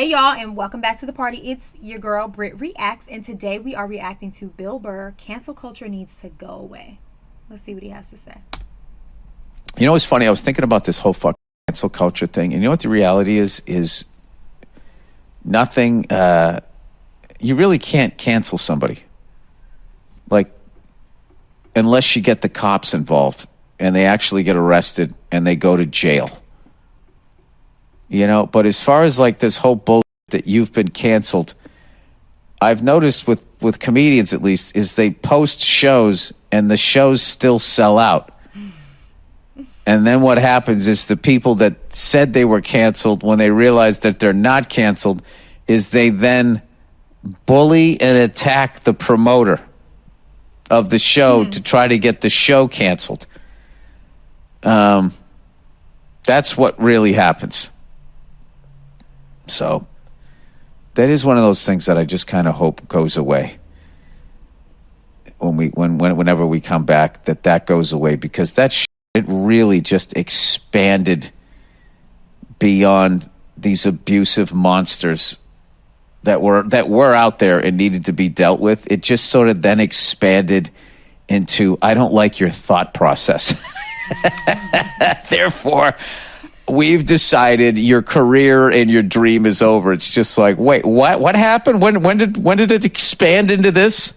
Hey y'all, and welcome back to the party. It's your girl Britt Reacts, and today we are reacting to Bill Burr. Cancel culture needs to go away. Let's see what he has to say. You know what's funny? I was thinking about this whole fucking cancel culture thing, and you know what the reality is? Is nothing. You really can't cancel somebody, like, unless you get the cops involved and they actually get arrested and they go to jail. You know, but as far as like this whole bullshit that you've been canceled, I've noticed with comedians at least, is they post shows and the shows still sell out. And then what happens is the people that said they were canceled, when they realize that they're not canceled, is they then bully and attack the promoter of the show to try to get the show canceled. That's what really happens. So that is one of those things that I just kind of hope goes away whenever we come back, that goes away, because it really just expanded beyond these abusive monsters that were out there and needed to be dealt with. It just sort of then expanded into, I don't like your thought process. Therefore, we've decided your career and your dream is over. It's just like, wait, what happened? When did it expand into this?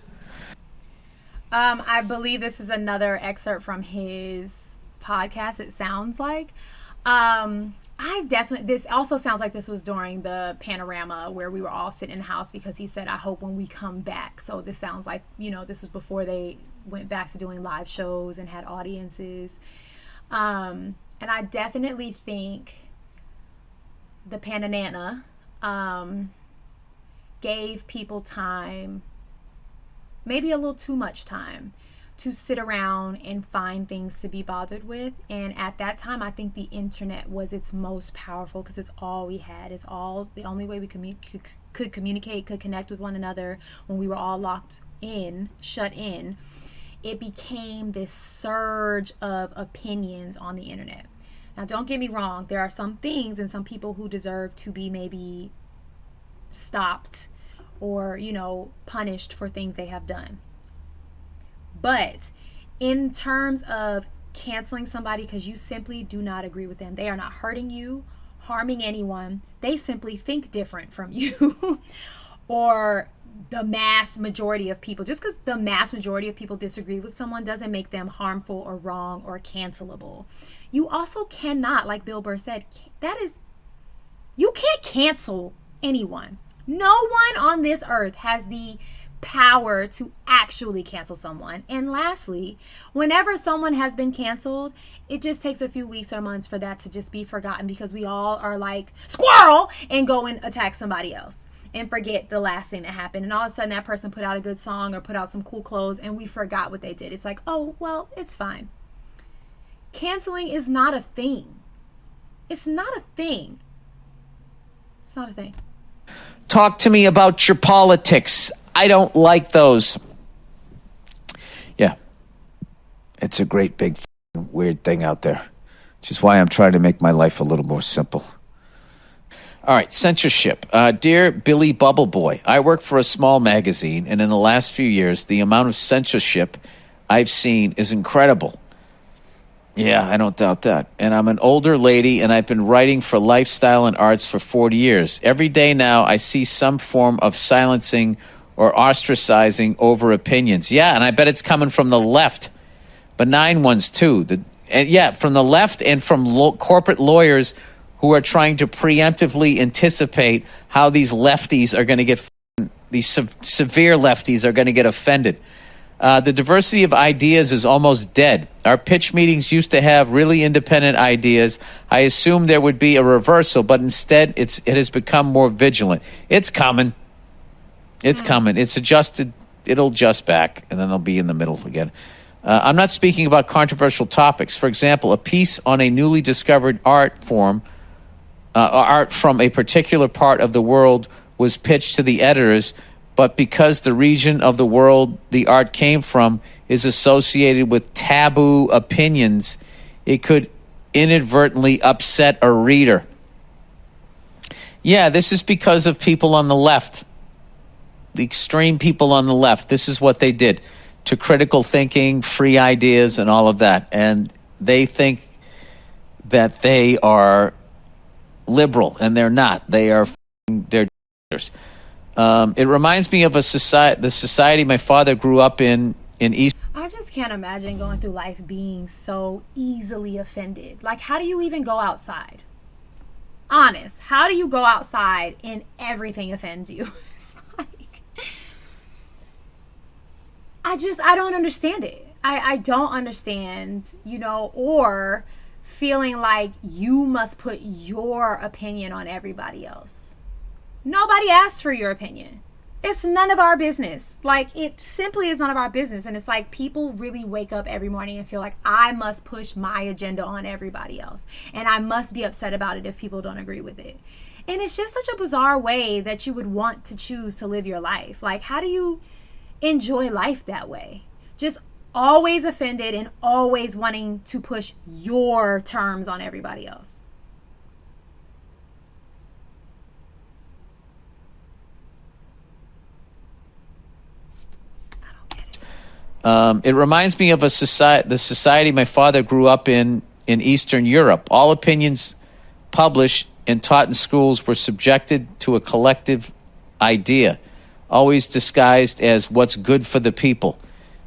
I believe this is another excerpt from his podcast, it sounds like. This also sounds like this was during the panorama where we were all sitting in the house, because he said, I hope when we come back. So this sounds like, this was before they went back to doing live shows and had audiences. And I definitely think the Pananana gave people time, maybe a little too much time, to sit around and find things to be bothered with. And at that time, I think the internet was its most powerful, because it's all we had. It's all the only way we could communicate, could connect with one another when we were all locked in, shut in. It became this surge of opinions on the internet. Now, don't get me wrong. There are some things and some people who deserve to be maybe stopped or, punished for things they have done. But in terms of canceling somebody because you simply do not agree with them, they are not hurting you, harming anyone. They simply think different from you. Or the mass majority of people. Just because the mass majority of people disagree with someone doesn't make them harmful or wrong or cancelable. You also cannot, like Bill Burr said, you can't cancel anyone. No one on this earth has the power to actually cancel someone. And lastly, whenever someone has been canceled, it just takes a few weeks or months for that to just be forgotten, because we all are like squirrel and go and attack somebody else and forget the last thing that happened. And all of a sudden that person put out a good song or put out some cool clothes and we forgot what they did. It's like, oh, well, it's fine. Canceling is not a thing. It's not a thing. It's not a thing. Talk to me about your politics. I don't like those. Yeah. It's a great big weird thing out there, which is why I'm trying to make my life a little more simple. All right, censorship. Dear Billy Bubble Boy, I work for a small magazine, and in the last few years, the amount of censorship I've seen is incredible. Yeah, I don't doubt that. And I'm an older lady, and I've been writing for lifestyle and arts for 40 years. Every day now, I see some form of silencing or ostracizing over opinions. Yeah, and I bet it's coming from the left. Benign ones, too. From the left and from corporate lawyers who are trying to preemptively anticipate how these lefties are going to get, these severe lefties are going to get offended. The diversity of ideas is almost dead. Our pitch meetings used to have really independent ideas. I assumed there would be a reversal, but instead it has become more vigilant. It's coming. It's coming. It's adjusted. It'll adjust back, and then they'll be in the middle again. I'm not speaking about controversial topics. For example, a piece on a newly discovered art from a particular part of the world was pitched to the editors, but because the region of the world the art came from is associated with taboo opinions, it could inadvertently upset a reader. Yeah, this is because of people on the left, the extreme people on the left. This is what they did to critical thinking, free ideas, and all of that. And they think that they are liberal, and they're not. They are they're dictators. It reminds me of the society my father grew up in East. I just can't imagine going through life being so easily offended. Like, how do you even go outside? Honest, how do you go outside and everything offends you? It's like, I don't understand it. I don't understand, or feeling like you must put your opinion on everybody else. Nobody asked for your opinion. It's none of our business. Like, it simply is none of our business. And it's like people really wake up every morning and feel like I must push my agenda on everybody else. And I must be upset about it if people don't agree with it. And it's just such a bizarre way that you would want to choose to live your life. Like, how do you enjoy life that way? Just always offended and always wanting to push your terms on everybody else. It reminds me of the society my father grew up in Eastern Europe. All opinions published and taught in schools were subjected to a collective idea, always disguised as what's good for the people.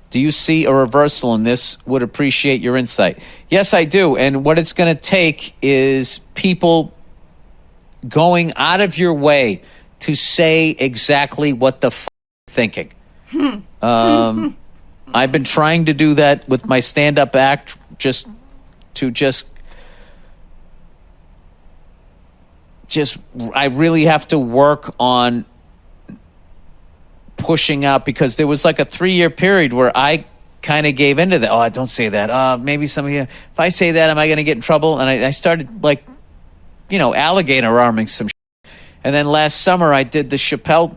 Do you see a reversal in this? Would appreciate your insight. Yes, I do. And what it's going to take is people going out of your way to say exactly what the thinking. I've been trying to do that with my stand-up act, I really have to work on pushing out, because there was like a 3-year period where I kind of gave into that. Oh, don't say that. Maybe some of you, if I say that, am I going to get in trouble? And I started alligator arming some shit. And then last summer I did the Chappelle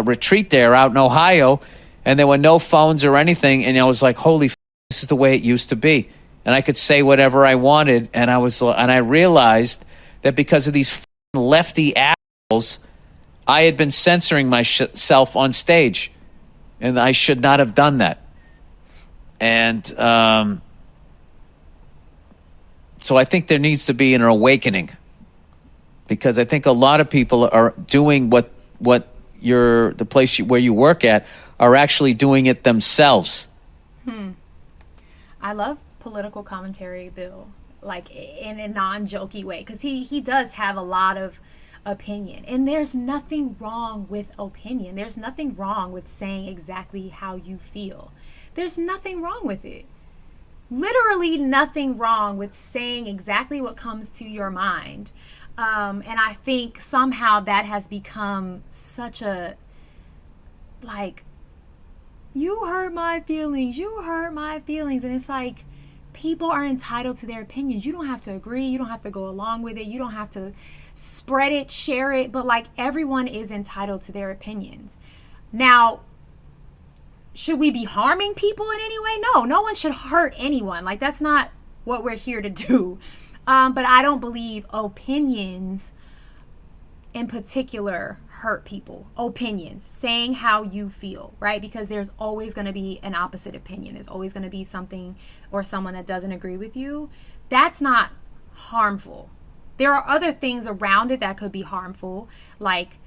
retreat there out in Ohio, and there were no phones or anything, and I was like, holy this is the way it used to be, and I could say whatever I wanted, and I realized that because of these lefty assholes, I had been censoring myself on stage, and I should not have done that. And so I think there needs to be an awakening, because I think a lot of people are doing what the place where you work at are actually doing it themselves. I love political commentary, Bill, like in a non-jokey way, because he does have a lot of opinion, and there's nothing wrong with opinion. There's nothing wrong with saying exactly how you feel. There's nothing wrong with it. Literally nothing wrong with saying exactly what comes to your mind. And I think somehow that has become such a, like, you hurt my feelings. And it's like, people are entitled to their opinions. You don't have to agree. You don't have to go along with it. You don't have to spread it, share it. But like, everyone is entitled to their opinions. Now, should we be harming people in any way? No one should hurt anyone. Like, that's not what we're here to do. But I don't believe opinions in particular hurt people. Opinions, saying how you feel, right? Because there's always going to be an opposite opinion. There's always going to be something or someone that doesn't agree with you. That's not harmful. There are other things around it that could be harmful, like,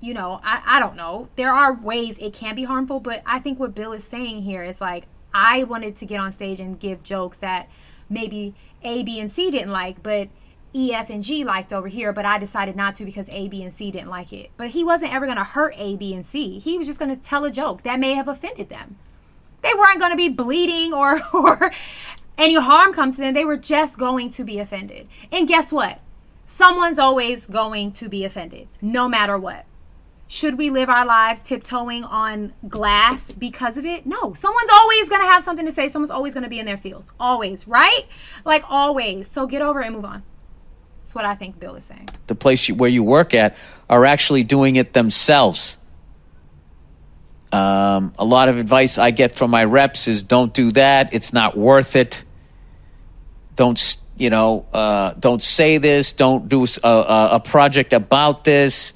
I don't know. There are ways it can be harmful, but I think what Bill is saying here is like, I wanted to get on stage and give jokes that maybe A, B, and C didn't like, but E, F, and G liked over here, but I decided not to because A, B, and C didn't like it. But he wasn't ever going to hurt A, B, and C. He was just going to tell a joke that may have offended them. They weren't going to be bleeding or any harm comes to them. They were just going to be offended. And guess what? Someone's always going to be offended, no matter what. Should we live our lives tiptoeing on glass because of it? No. Someone's always going to have something to say. Someone's always going to be in their feels. Always, right? Like, always. So get over it and move on. That's what I think Bill is saying. The place where you work at are actually doing it themselves. A lot of advice I get from my reps is don't do that. It's not worth it. Don't don't say this, don't do a project about this,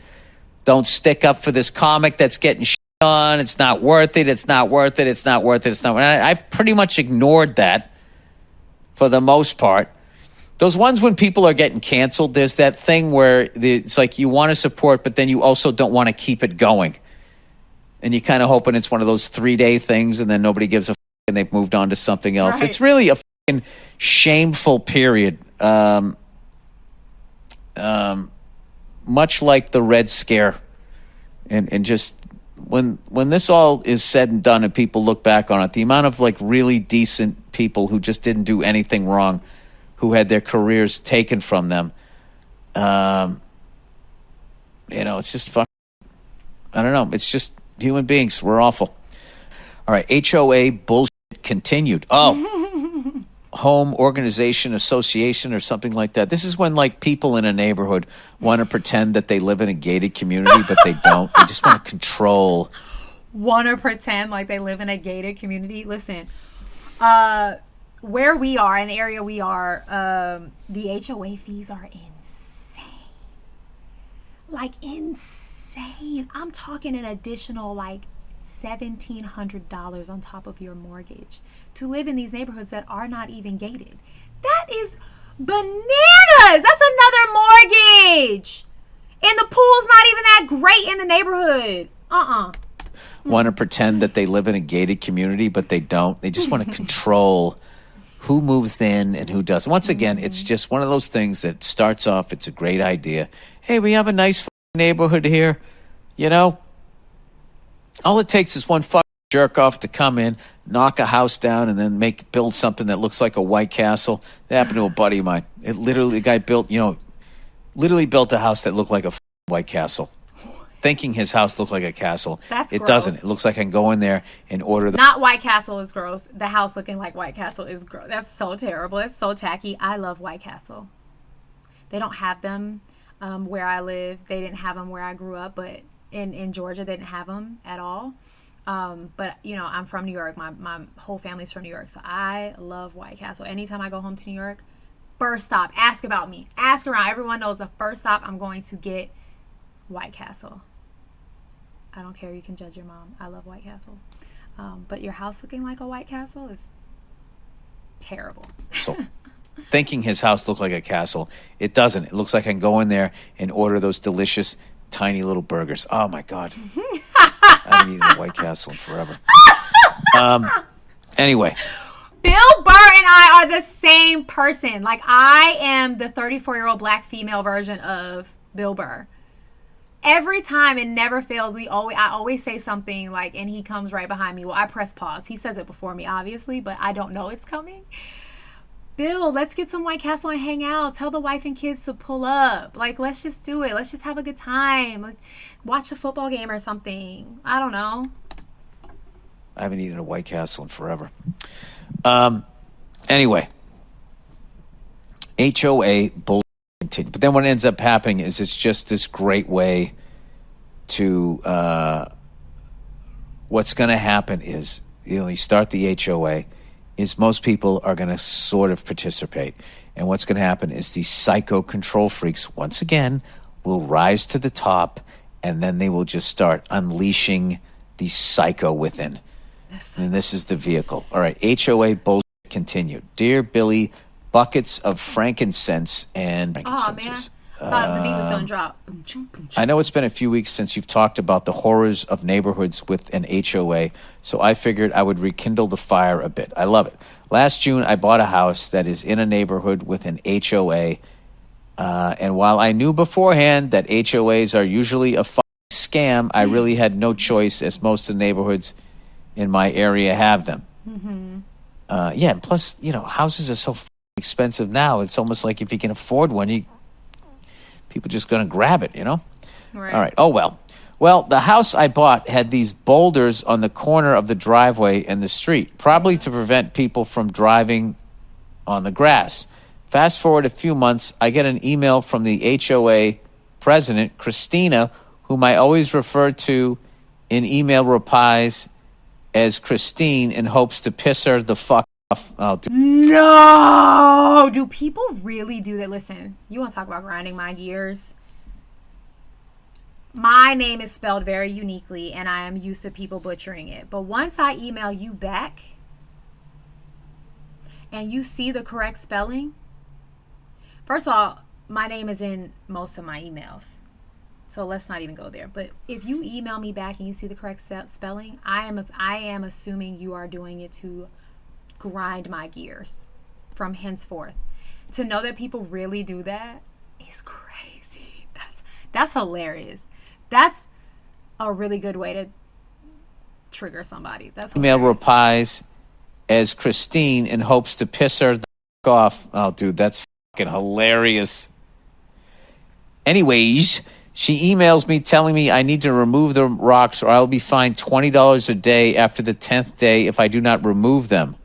don't stick up for this comic that's getting shit on, it's not worth it, it's not worth it, it's not worth it, it's not worth it. I've pretty much ignored that for the most part. Those ones when people are getting canceled, there's that thing where it's like you want to support, but then you also don't want to keep it going. And you're kind of hoping it's one of those 3-day things and then nobody gives a f*** and they've moved on to something else. Right. It's really a f***ing shameful period. Much like the Red Scare. And just when this all is said and done and people look back on it, the amount of like really decent people who just didn't do anything wrong, who had their careers taken from them. It's just fucking, I don't know. It's just human beings. We're awful. All right. HOA bullshit continued. Oh, home organization association or something like that. This is when like people in a neighborhood want to pretend that they live in a gated community, but they don't. They just want to control. Want to pretend like they live in a gated community. Listen, where we are, in the area we are, the HOA fees are insane. Like, insane. I'm talking an additional, like, $1,700 on top of your mortgage to live in these neighborhoods that are not even gated. That is bananas! That's another mortgage! And the pool's not even that great in the neighborhood. Want to pretend that they live in a gated community, but they don't. They just want to control who moves in and who doesn't. Once again, it's just one of those things that starts off, it's a great idea. Hey, we have a nice neighborhood here. All it takes is one fucking jerk off to come in, knock a house down, and then build something that looks like a White Castle. That happened to a buddy of mine. The guy built a house that looked like a White Castle. Thinking his house looked like a castle. That's it gross. Doesn't. It looks like I can go in there and order the... Not White Castle is gross. The house looking like White Castle is gross. That's so terrible. It's so tacky. I love White Castle. They don't have them where I live. They didn't have them where I grew up, but in Georgia, they didn't have them at all. But, I'm from New York. My whole family's from New York, so I love White Castle. Anytime I go home to New York, first stop, ask about me. Ask around. Everyone knows the first stop I'm going to get White Castle. I don't care. You can judge your mom. I love White Castle. But your house looking like a White Castle is terrible. So, thinking his house looked like a castle. It doesn't. It looks like I can go in there and order those delicious, tiny little burgers. Oh, my God. I haven't eaten a White Castle in forever. Anyway. Bill Burr and I are the same person. Like, I am the 34-year-old black female version of Bill Burr. Every time, it never fails. I always say something like, and he comes right behind me. Well, I press pause. He says it before me, obviously, but I don't know it's coming. Bill, let's get some White Castle and hang out. Tell the wife and kids to pull up. Like, let's just do it. Let's just have a good time. Like, watch a football game or something. I don't know. I haven't eaten a White Castle in forever. Anyway. HOA bullshit. But then what ends up happening is it's just this great way to what's going to happen is you start the HOA is most people are going to sort of participate, and what's going to happen is these psycho control freaks once again will rise to the top, and then they will just start unleashing the psycho within. And this is the vehicle. All right, HOA bullshit continued. Dear Billy, buckets of frankincense and frankincenses. Oh, man. I thought the beat was going to drop. I know it's been a few weeks since you've talked about the horrors of neighborhoods with an HOA, so I figured I would rekindle the fire a bit. I love it. Last June, I bought a house that is in a neighborhood with an HOA, and while I knew beforehand that HOAs are usually a scam, I really had no choice as most of the neighborhoods in my area have them. Mm-hmm. And plus, houses are so expensive now. It's almost like if you can afford one, people just going to grab it, Right. All right. Oh, well. Well, the house I bought had these boulders on the corner of the driveway and the street, probably to prevent people from driving on the grass. Fast forward a few months, I get an email from the HOA president, Christina, whom I always refer to in email replies as Christine in hopes to piss her the fuck No! Do people really do that? Listen, you want to talk about grinding my gears? My name is spelled very uniquely, and I am used to people butchering it. But once I email you back and you see the correct spelling, first of all, my name is in most of my emails. So let's not even go there. But if you email me back and you see the correct spelling, I am assuming you are doing it to grind my gears from henceforth. To know that people really do that is crazy. That's hilarious. That's a really good way to trigger somebody. That's email hilarious. replies as Christine in hopes to piss her the off. Oh, dude, that's fucking hilarious. Anyways, she emails me telling me I need to remove the rocks or I'll be fined $20 a day after the 10th day if I do not remove them.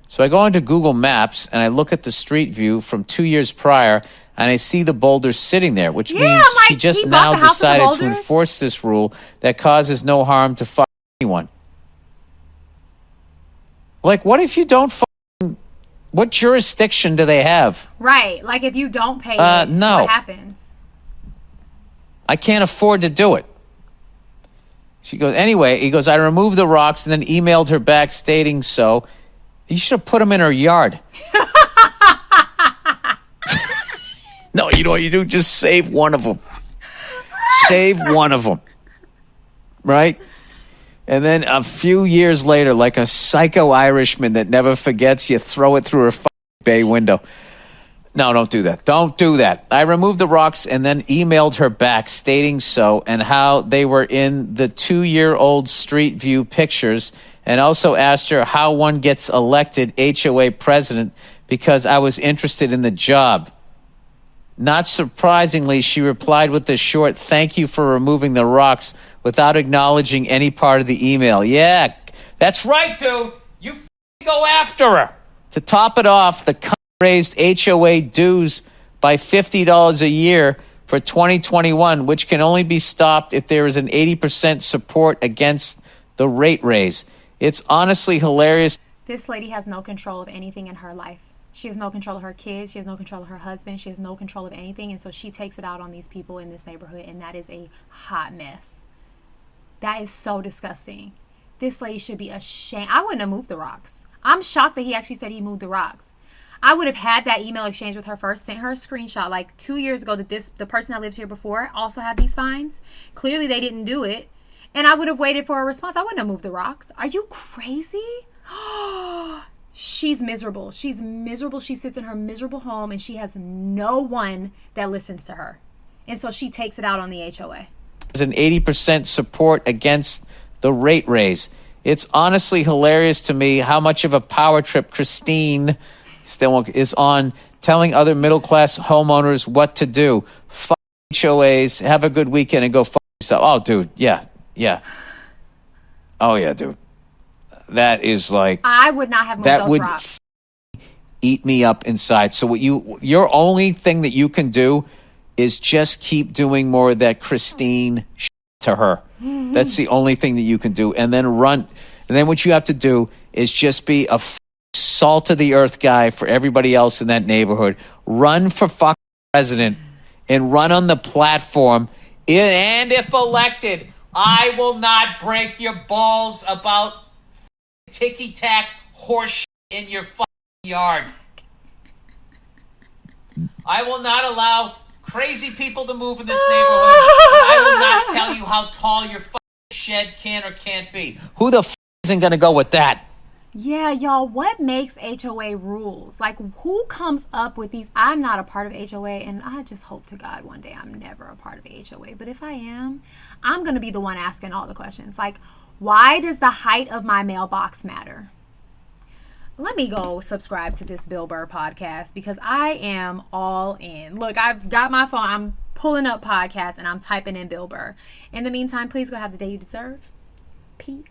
So I go into Google Maps and I look at the street view from 2 years prior and I see the boulders sitting there, which means she just now decided to enforce this rule that causes no harm to anyone. Like, what if you don't what jurisdiction do they have? Right. Like, if you don't pay no. what happens? I can't afford to do it. She goes, anyway, he goes, I removed the rocks and then emailed her back stating so. You should have put them in her yard. No, you know what you do? Just save one of them. Save one of them. Right? And then a few years later, like a psycho Irishman that never forgets, you throw it through her bay window. No, don't do that. Don't do that. I removed the rocks and then emailed her back stating so and how they were in the 2-year-old street view pictures, and also asked her how one gets elected HOA president because I was interested in the job. Not surprisingly, she replied with a short thank you for removing the rocks without acknowledging any part of the email. Yeah, that's right, dude. You go after her. To top it off, the raised HOA dues by $50 a year for 2021, which can only be stopped if there is an 80% support against the rate raise. It's honestly hilarious. This lady has no control of anything in her life. She has no control of her kids. She has no control of her husband. She has no control of anything. And so she takes it out on these people in this neighborhood. And that is a hot mess. That is so disgusting. This lady should be ashamed. I wouldn't have moved the rocks. I'm shocked that he actually said he moved the rocks. I would have had that email exchange with her first, sent her a screenshot like 2 years ago that the person that lived here before also had these fines. Clearly they didn't do it. And I would have waited for a response. I wouldn't have moved the rocks. Are you crazy? She's miserable. She's miserable. She sits in her miserable home and she has no one that listens to her. And so she takes it out on the HOA. There's an 80% support against the rate raise. It's honestly hilarious to me how much of a power trip Christine is on telling other middle-class homeowners what to do. Fuck HOAs, have a good weekend, and go fuck yourself. Oh, dude, yeah. Oh, yeah, dude. That is like... I would not have moved those rocks. Eat me up inside. So your only thing that you can do is just keep doing more of that Christine to her. Mm-hmm. That's the only thing that you can do. And then run. And then what you have to do is just be a salt of the earth guy for everybody else in that neighborhood. Run for fucking president and run on the platform. And if elected, I will not break your balls about ticky-tack horse in your fucking yard. I will not allow crazy people to move in this neighborhood. I will not tell you how tall your fucking shed can or can't be. Who the isn't going to go with that? Yeah, y'all, what makes HOA rules? Like, who comes up with these? I'm not a part of HOA, and I just hope to God one day I'm never a part of HOA. But if I am, I'm going to be the one asking all the questions. Like, why does the height of my mailbox matter? Let me go subscribe to this Bill Burr podcast because I am all in. Look, I've got my phone. I'm pulling up podcasts, and I'm typing in Bill Burr. In the meantime, please go have the day you deserve. Peace.